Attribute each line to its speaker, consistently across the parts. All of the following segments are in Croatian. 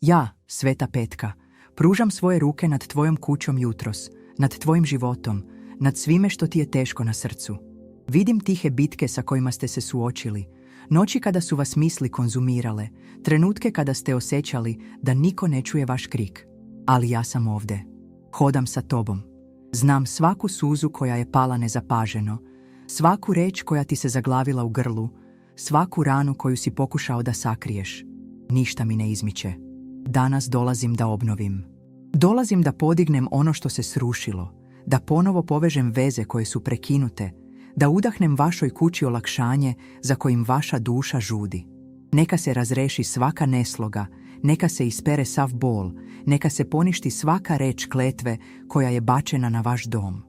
Speaker 1: Ja, Sveta Petka, pružam svoje ruke nad tvojom kućom jutros, nad tvojim životom, nad svime što ti je teško na srcu. Vidim tihe bitke sa kojima ste se suočili, noći kada su vas misli konzumirale, trenutke kada ste osjećali da niko ne čuje vaš krik. Ali ja sam ovdje. Hodam sa tobom. Znam svaku suzu koja je pala nezapaženo, svaku reč koja ti se zaglavila u grlu, svaku ranu koju si pokušao da sakriješ. Ništa mi ne izmiče. Danas dolazim da obnovim. Dolazim da podignem ono što se srušilo, da ponovo povežem veze koje su prekinute, da udahnem vašoj kući olakšanje za kojim vaša duša žudi. Neka se razreši svaka nesloga, neka se ispere sav bol, neka se poništi svaka reč kletve koja je bačena na vaš dom.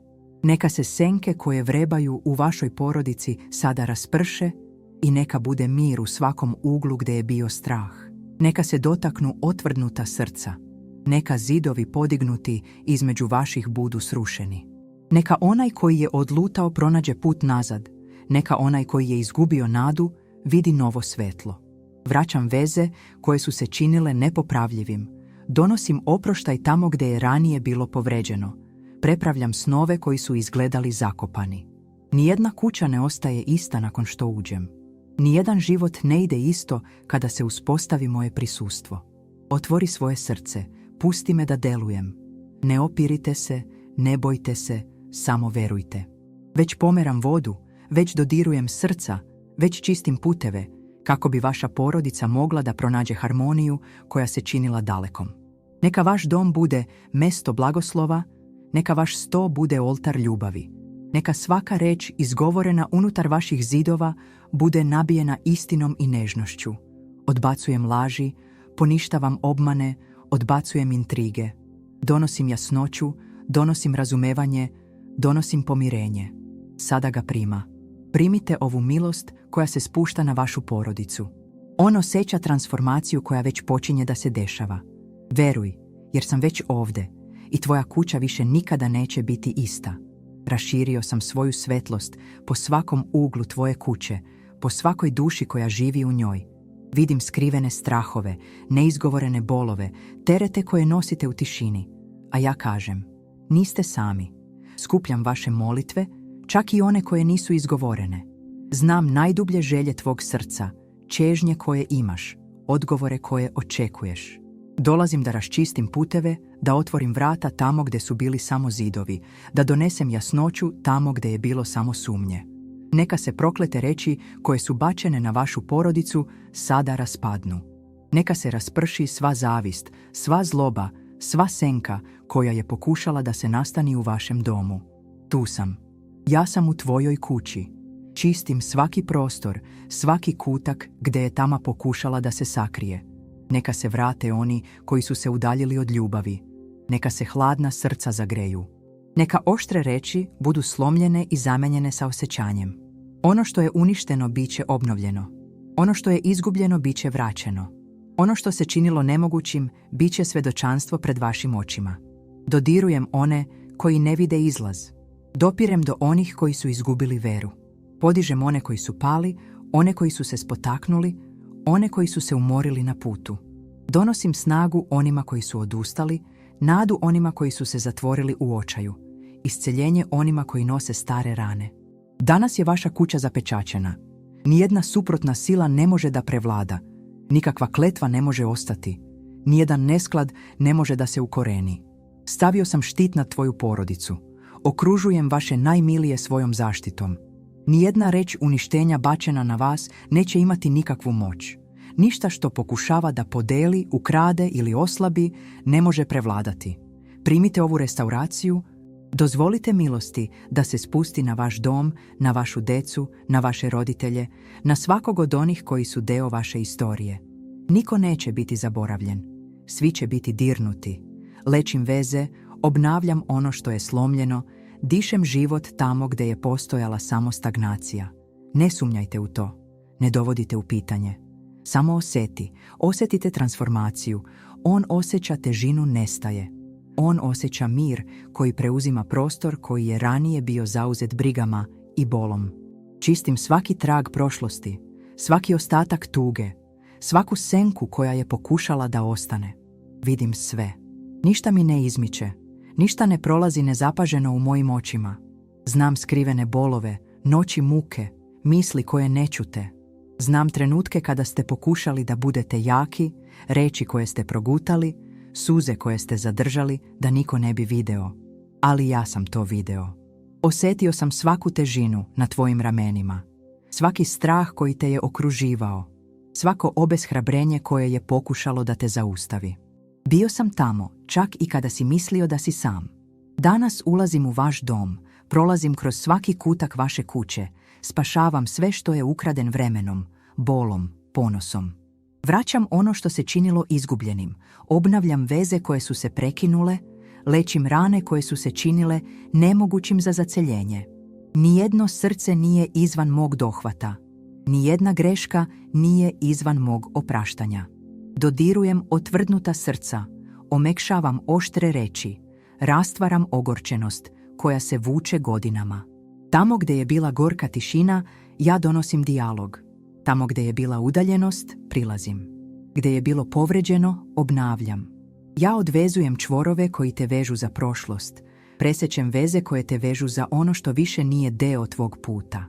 Speaker 1: Neka se senke koje vrebaju u vašoj porodici sada rasprše i neka bude mir u svakom uglu gdje je bio strah. Neka se dotaknu otvrdnuta srca. Neka zidovi podignuti između vaših budu srušeni. Neka onaj koji je odlutao pronađe put nazad. Neka onaj koji je izgubio nadu vidi novo svetlo. Vraćam veze koje su se činile nepopravljivim. Donosim oproštaj tamo gdje je ranije bilo povređeno. Prepravljam snove koji su izgledali zakopani. Nijedna kuća ne ostaje ista nakon što uđem. Nijedan život ne ide isto kada se uspostavi moje prisustvo. Otvori svoje srce, pusti me da delujem. Ne opirite se, ne bojte se, samo verujte. Već pomeram vodu, već dodirujem srca, već čistim puteve, kako bi vaša porodica mogla da pronađe harmoniju koja se činila dalekom. Neka vaš dom bude mesto blagoslova, neka vaš sto bude oltar ljubavi. Neka svaka reč izgovorena unutar vaših zidova bude nabijena istinom i nežnošću. Odbacujem laži, poništavam obmane, odbacujem intrige. Donosim jasnoću, donosim razumevanje, donosim pomirenje. Sada ga prima. Primite ovu milost koja se spušta na vašu porodicu. On osjeća transformaciju koja već počinje da se dešava. Veruj, jer sam već ovdje i tvoja kuća više nikada neće biti ista. Raširio sam svoju svetlost po svakom uglu tvoje kuće, po svakoj duši koja živi u njoj. Vidim skrivene strahove, neizgovorene bolove, terete koje nosite u tišini. A ja kažem, niste sami. Skupljam vaše molitve, čak i one koje nisu izgovorene. Znam najdublje želje tvog srca, čežnje koje imaš, odgovore koje očekuješ. Dolazim da raščistim puteve, da otvorim vrata tamo gdje su bili samo zidovi, da donesem jasnoću tamo gdje je bilo samo sumnje. Neka se proklete reči koje su bačene na vašu porodicu sada raspadnu. Neka se rasprši sva zavist, sva zloba, sva senka koja je pokušala da se nastani u vašem domu. Tu sam. Ja sam u tvojoj kući. Čistim svaki prostor, svaki kutak gdje je tama pokušala da se sakrije. Neka se vrate oni koji su se udaljili od ljubavi. Neka se hladna srca zagreju. Neka oštre reči budu slomljene i zamenjene sa osjećanjem. Ono što je uništeno biće obnovljeno. Ono što je izgubljeno biće vraćeno. Ono što se činilo nemogućim biće svjedočanstvo pred vašim očima. Dodirujem one koji ne vide izlaz. Dopirem do onih koji su izgubili veru. Podižem one koji su pali, one koji su se spotaknuli, one koji su se umorili na putu. Donosim snagu onima koji su odustali, nadu onima koji su se zatvorili u očaju, isceljenje onima koji nose stare rane. Danas je vaša kuća zapečaćena. Nijedna suprotna sila ne može da prevlada, nikakva kletva ne može ostati, nijedan nesklad ne može da se ukoreni. Stavio sam štit na tvoju porodicu, okružujem vaše najmilije svojom zaštitom. Nijedna reč uništenja bačena na vas neće imati nikakvu moć. Ništa što pokušava da podeli, ukrade ili oslabi ne može prevladati. Primite ovu restauraciju, dozvolite milosti da se spusti na vaš dom, na vašu decu, na vaše roditelje, na svakog od onih koji su deo vaše istorije. Niko neće biti zaboravljen. Svi će biti dirnuti. Lečim veze, obnavljam ono što je slomljeno, dišem život tamo gdje je postojala samo stagnacija. Ne sumnjajte u to. Ne dovodite u pitanje. Samo osjetite transformaciju. On osjeća težinu nestaje. On osjeća mir koji preuzima prostor koji je ranije bio zauzet brigama i bolom. Čistim svaki trag prošlosti, svaki ostatak tuge, svaku senku koja je pokušala da ostane. Vidim sve. Ništa mi ne izmiče. Ništa ne prolazi nezapaženo u mojim očima. Znam skrivene bolove, noći muke, misli koje ne čute. Znam trenutke kada ste pokušali da budete jaki, reči koje ste progutali, suze koje ste zadržali da niko ne bi video. Ali ja sam to video. Osjetio sam svaku težinu na tvojim ramenima. Svaki strah koji te je okruživao. Svako obeshrabrenje koje je pokušalo da te zaustavi. Bio sam tamo, čak i kada si mislio da si sam. Danas ulazim u vaš dom, prolazim kroz svaki kutak vaše kuće, spašavam sve što je ukraden vremenom, bolom, ponosom. Vraćam ono što se činilo izgubljenim, obnavljam veze koje su se prekinule, lečim rane koje su se činile nemogućim za zaceljenje. Nijedno srce nije izvan mog dohvata. Nijedna greška nije izvan mog opraštanja. Dodirujem otvrdnuta srca, omekšavam oštre reči, rastvaram ogorčenost koja se vuče godinama. Tamo gdje je bila gorka tišina, ja donosim dijalog. Tamo gdje je bila udaljenost, prilazim. Gdje je bilo povređeno, obnavljam. Ja odvezujem čvorove koji te vežu za prošlost, presjećem veze koje te vežu za ono što više nije deo tvog puta.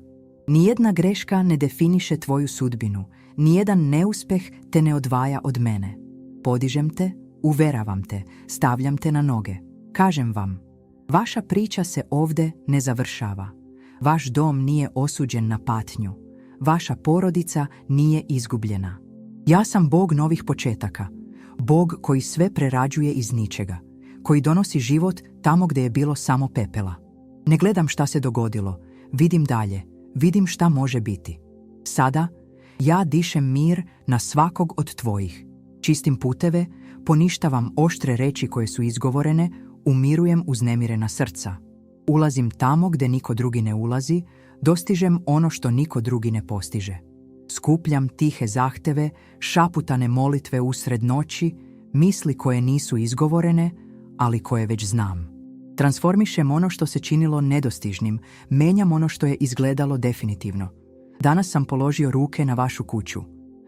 Speaker 1: Nijedna greška ne definiše tvoju sudbinu, nijedan neuspeh te ne odvaja od mene. Podižem te, uveravam te, stavljam te na noge. Kažem vam, vaša priča se ovdje ne završava. Vaš dom nije osuđen na patnju. Vaša porodica nije izgubljena. Ja sam Bog novih početaka. Bog koji sve prerađuje iz ničega. Koji donosi život tamo gdje je bilo samo pepela. Ne gledam šta se dogodilo. Vidim dalje. Vidim šta može biti. Sada, ja dišem mir na svakog od tvojih. Čistim puteve, poništavam oštre reči koje su izgovorene, umirujem uznemirena srca. Ulazim tamo gdje niko drugi ne ulazi, dostižem ono što niko drugi ne postiže. Skupljam tihe zahteve, šaputane molitve usred noći, misli koje nisu izgovorene, ali koje već znam. Transformišem ono što se činilo nedostižnim, menjam ono što je izgledalo definitivno. Danas sam položio ruke na vašu kuću.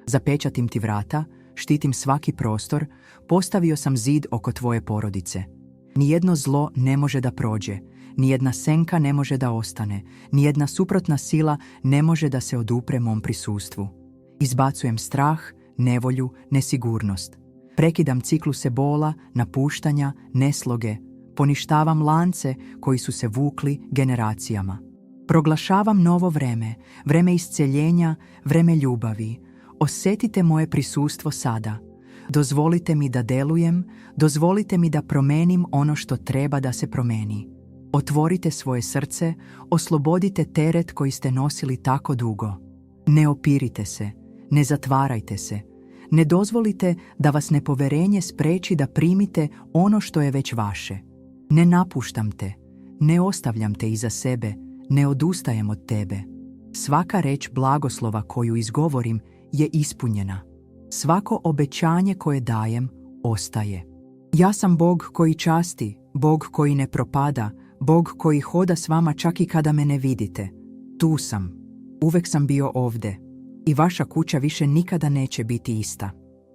Speaker 1: Zapečatim ti vrata, štitim svaki prostor, postavio sam zid oko tvoje porodice. Nijedno zlo ne može da prođe, nijedna senka ne može da ostane, nijedna suprotna sila ne može da se odupre mom prisustvu. Izbacujem strah, nevolju, nesigurnost. Prekidam cikluse bola, napuštanja, nesloge. Poništavam lance koji su se vukli generacijama. Proglašavam novo vreme, vreme isceljenja, vreme ljubavi. Osjetite moje prisustvo sada. Dozvolite mi da delujem, dozvolite mi da promenim ono što treba da se promeni. Otvorite svoje srce, oslobodite teret koji ste nosili tako dugo. Ne opirite se, ne zatvarajte se. Ne dozvolite da vas nepoverenje spreči da primite ono što je već vaše. Ne napuštam te, ne ostavljam te iza sebe, ne odustajem od tebe. Svaka reč blagoslova koju izgovorim je ispunjena. Svako obećanje koje dajem ostaje. Ja sam Bog koji časti, Bog koji ne propada, Bog koji hoda s vama čak i kada me ne vidite. Tu sam. Uvek sam bio ovdje. I vaša kuća više nikada neće biti ista.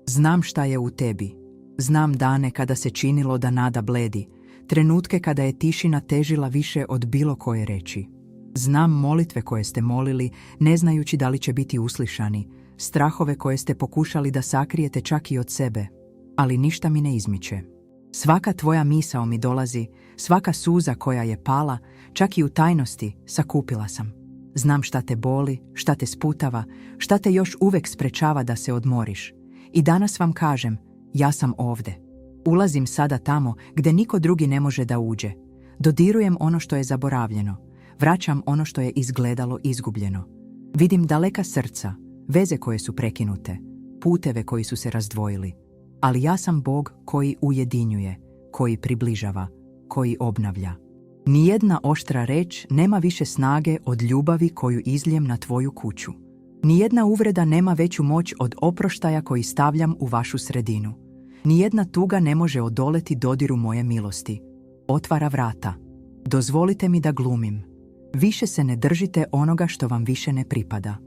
Speaker 1: Znam šta je u tebi. Znam dane kada se činilo da nada bledi, trenutke kada je tišina težila više od bilo koje reči. Znam molitve koje ste molili, ne znajući da li će biti uslišani, strahove koje ste pokušali da sakrijete čak i od sebe, ali ništa mi ne izmiče. Svaka tvoja misao mi dolazi, svaka suza koja je pala, čak i u tajnosti, sakupila sam. Znam šta te boli, šta te sputava, šta te još uvek sprečava da se odmoriš. I danas vam kažem, ja sam ovdje. Ulazim sada tamo gdje niko drugi ne može da uđe. Dodirujem ono što je zaboravljeno. Vraćam ono što je izgledalo izgubljeno. Vidim daleka srca, veze koje su prekinute, puteve koji su se razdvojili. Ali ja sam Bog koji ujedinjuje, koji približava, koji obnavlja. Nijedna oštra reč nema više snage od ljubavi koju izlijem na tvoju kuću. Nijedna uvreda nema veću moć od oproštaja koji stavljam u vašu sredinu. Nijedna tuga ne može odoleti dodiru moje milosti. Otvara vrata. Dozvolite mi da glumim. Više se ne držite onoga što vam više ne pripada.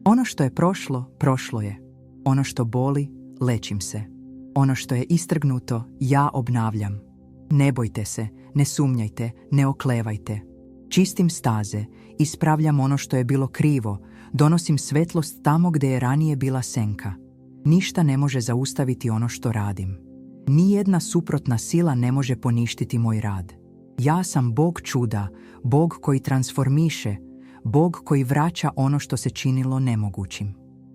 Speaker 1: Ono što je prošlo, prošlo je. Ono što boli, lečim se. Ono što je istrgnuto, ja obnavljam. Ne bojte se, ne sumnjajte, ne oklevajte. Čistim staze, ispravljam ono što je bilo krivo, donosim svetlost tamo gdje je ranije bila senka. Ništa ne može zaustaviti ono što radim. Nijedna suprotna sila ne može poništiti moj rad. Ja sam Bog čuda, Bog koji transformiše, Bog koji vraća ono što se činilo nemogućim.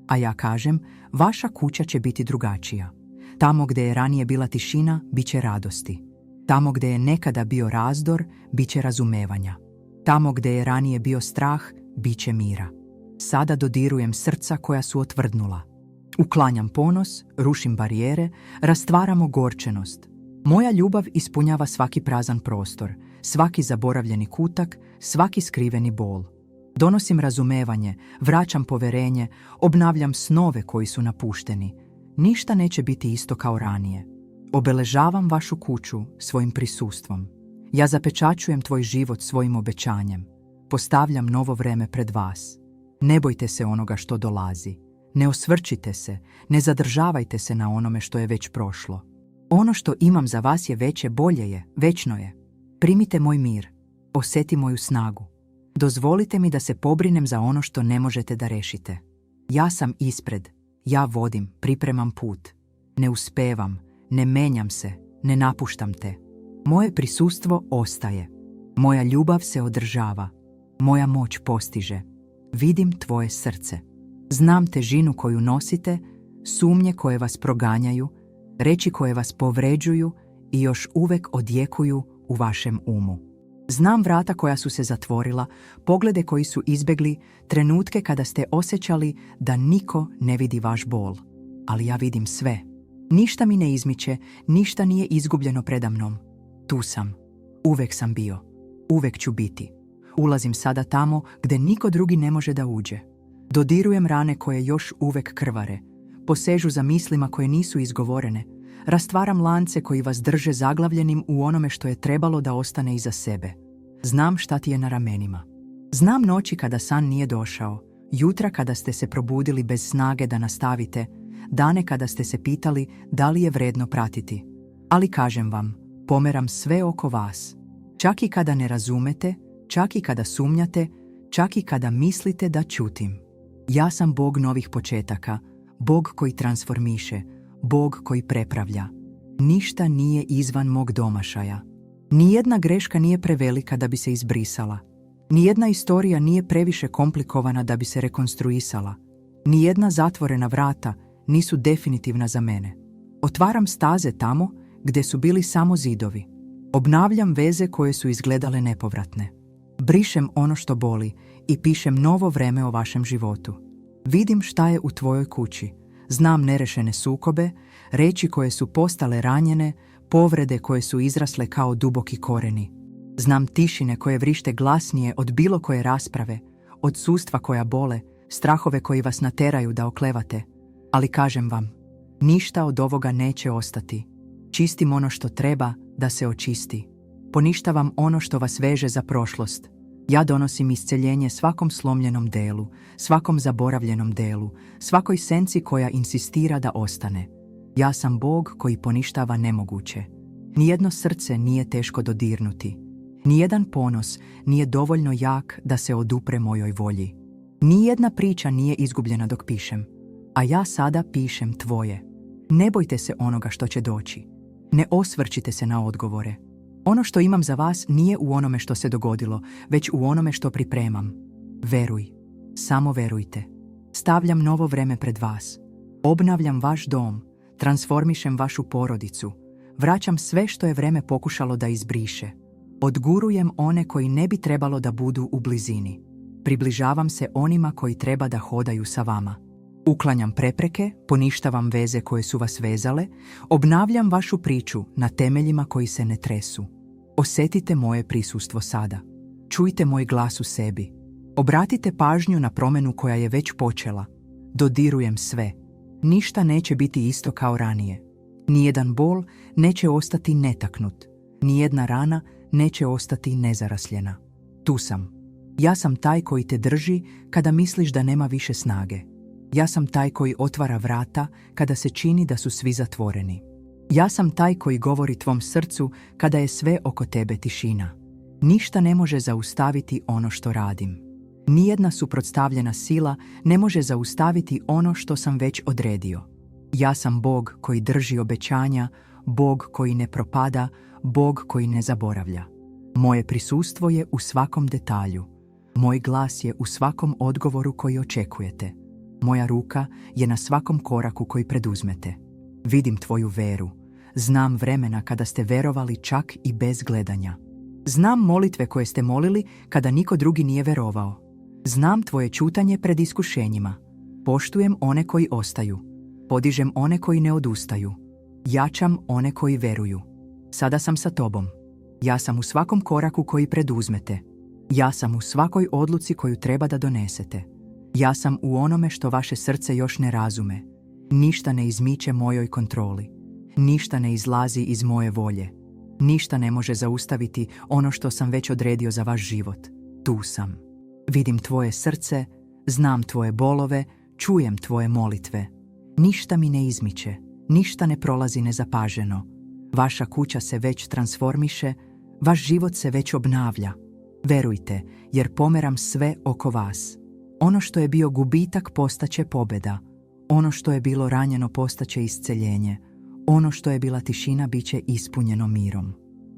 Speaker 1: A ja kažem, vaša kuća će biti drugačija. Tamo gdje je ranije bila tišina, bit će radosti. Tamo gdje je nekada bio razdor, bit će razumevanja. Tamo gdje je ranije bio strah, bit će mira. Sada dodirujem srca koja su otvrdnula. Uklanjam ponos, rušim barijere, rastvaramo gorčenost. Moja ljubav ispunjava svaki prazan prostor, svaki zaboravljeni kutak, svaki skriveni bol. Donosim razumevanje, vraćam poverenje, obnavljam snove koji su napušteni. Ništa neće biti isto kao ranije. Obeležavam vašu kuću svojim prisustvom. Ja zapečaćujem tvoj život svojim obećanjem. Postavljam novo vreme pred vas. Ne bojte se onoga što dolazi. Ne osvrčite se, ne zadržavajte se na onome što je već prošlo. Ono što imam za vas je veće, bolje je, večno je. Primite moj mir, osjeti moju snagu. Dozvolite mi da se pobrinem za ono što ne možete da rešite. Ja sam ispred, ja vodim, pripremam put. Ne uspevam, ne menjam se, ne napuštam te. Moje prisustvo ostaje. Moja ljubav se održava. Moja moć postiže. Vidim tvoje srce. Znam težinu koju nosite, sumnje koje vas proganjaju, reči koje vas povređuju i još uvek odjekuju u vašem umu. Znam vrata koja su se zatvorila, poglede koji su izbegli, trenutke kada ste osjećali da niko ne vidi vaš bol. Ali ja vidim sve. Ništa mi ne izmiče, ništa nije izgubljeno predamnom. Tu sam. Uvek sam bio. Uvek ću biti. Ulazim sada tamo gdje niko drugi ne može da uđe. Dodirujem rane koje još uvek krvare. Posežu za mislima koje nisu izgovorene. Rastvaram lance koji vas drže zaglavljenim u onome što je trebalo da ostane iza sebe. Znam šta ti je na ramenima. Znam noći kada san nije došao, jutra kada ste se probudili bez snage da nastavite, dane kada ste se pitali da li je vredno pratiti. Ali kažem vam, pomeram sve oko vas. Čak i kada ne razumete, čak i kada sumnjate, čak i kada mislite da ćutim. Ja sam Bog novih početaka, Bog koji transformiše, Bog koji prepravlja. Ništa nije izvan mog domašaja. Nijedna greška nije prevelika da bi se izbrisala. Nijedna istorija nije previše komplikovana da bi se rekonstruisala. Nijedna zatvorena vrata nisu definitivna za mene. Otvaram staze tamo gdje su bili samo zidovi. Obnavljam veze koje su izgledale nepovratne. Brišem ono što boli i pišem novo vreme o vašem životu. Vidim šta je u tvojoj kući. Znam nerešene sukobe, reči koje su postale ranjene, povrede koje su izrasle kao duboki koreni. Znam tišine koje vrište glasnije od bilo koje rasprave, odsustva koja bole, strahove koji vas nateraju da oklevate. Ali kažem vam, ništa od ovoga neće ostati. Čistim ono što treba da se očisti. Poništavam ono što vas veže za prošlost. Ja donosim isceljenje svakom slomljenom delu, svakom zaboravljenom delu, svakoj senci koja insistira da ostane. Ja sam Bog koji poništava nemoguće. Nijedno srce nije teško dodirnuti. Nijedan ponos nije dovoljno jak da se odupre mojoj volji. Nijedna priča nije izgubljena dok pišem. A ja sada pišem tvoje. Ne bojte se onoga što će doći. Ne osvrčite se na odgovore. Ono što imam za vas nije u onome što se dogodilo, već u onome što pripremam. Veruj. Samo verujte. Stavljam novo vreme pred vas. Obnavljam vaš dom. Transformišem vašu porodicu. Vraćam sve što je vreme pokušalo da izbriše. Odgurujem one koji ne bi trebalo da budu u blizini. Približavam se onima koji treba da hodaju sa vama. Uklanjam prepreke, poništavam veze koje su vas vezale, obnavljam vašu priču na temeljima koji se ne tresu. Osjetite moje prisustvo sada. Čujte moj glas u sebi. Obratite pažnju na promjenu koja je već počela. Dodirujem sve. Ništa neće biti isto kao ranije. Nijedan bol neće ostati netaknut. Nijedna rana neće ostati nezarasljena. Tu sam. Ja sam taj koji te drži kada misliš da nema više snage. Ja sam taj koji otvara vrata kada se čini da su svi zatvoreni. Ja sam taj koji govori tvom srcu kada je sve oko tebe tišina. Ništa ne može zaustaviti ono što radim. Nijedna suprotstavljena sila ne može zaustaviti ono što sam već odredio. Ja sam Bog koji drži obećanja, Bog koji ne propada, Bog koji ne zaboravlja. Moje prisustvo je u svakom detalju. Moj glas je u svakom odgovoru koji očekujete. Moja ruka je na svakom koraku koji preduzmete. Vidim tvoju veru. Znam vremena kada ste verovali čak i bez gledanja. Znam molitve koje ste molili kada niko drugi nije verovao. Znam tvoje ćutanje pred iskušenjima. Poštujem one koji ostaju. Podižem one koji ne odustaju. Jačam one koji veruju. Sada sam sa tobom. Ja sam u svakom koraku koji preduzmete. Ja sam u svakoj odluci koju treba da donesete. Ja sam u onome što vaše srce još ne razume. Ništa ne izmiče mojoj kontroli. Ništa ne izlazi iz moje volje. Ništa ne može zaustaviti ono što sam već odredio za vaš život. Tu sam. Vidim tvoje srce, znam tvoje bolove, čujem tvoje molitve. Ništa mi ne izmiče, ništa ne prolazi nezapaženo. Vaša kuća se već transformiše, vaš život se već obnavlja. Verujte, jer pomeram sve oko vas. Ono što je bio gubitak postaće pobjeda. Ono što je bilo ranjeno postaće isceljenje. Ono što je bila tišina biće ispunjeno mirom.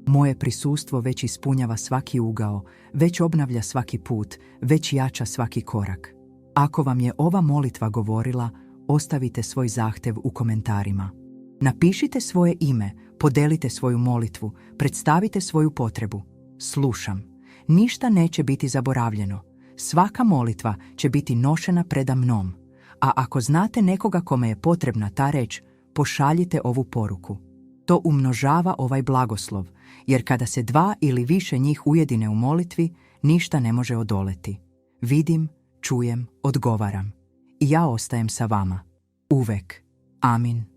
Speaker 1: Moje prisustvo već ispunjava svaki ugao, već obnavlja svaki put, već jača svaki korak. Ako vam je ova molitva govorila, ostavite svoj zahtev u komentarima. Napišite svoje ime, podelite svoju molitvu, predstavite svoju potrebu. Slušam. Ništa neće biti zaboravljeno. Svaka molitva će biti nošena preda mnom. A ako znate nekoga kome je potrebna ta reč, pošaljite ovu poruku. To umnožava ovaj blagoslov, jer kada se 2 ili više njih ujedine u molitvi, ništa ne može odoleti. Vidim, čujem, odgovaram. I ja ostajem sa vama. Uvek. Amin.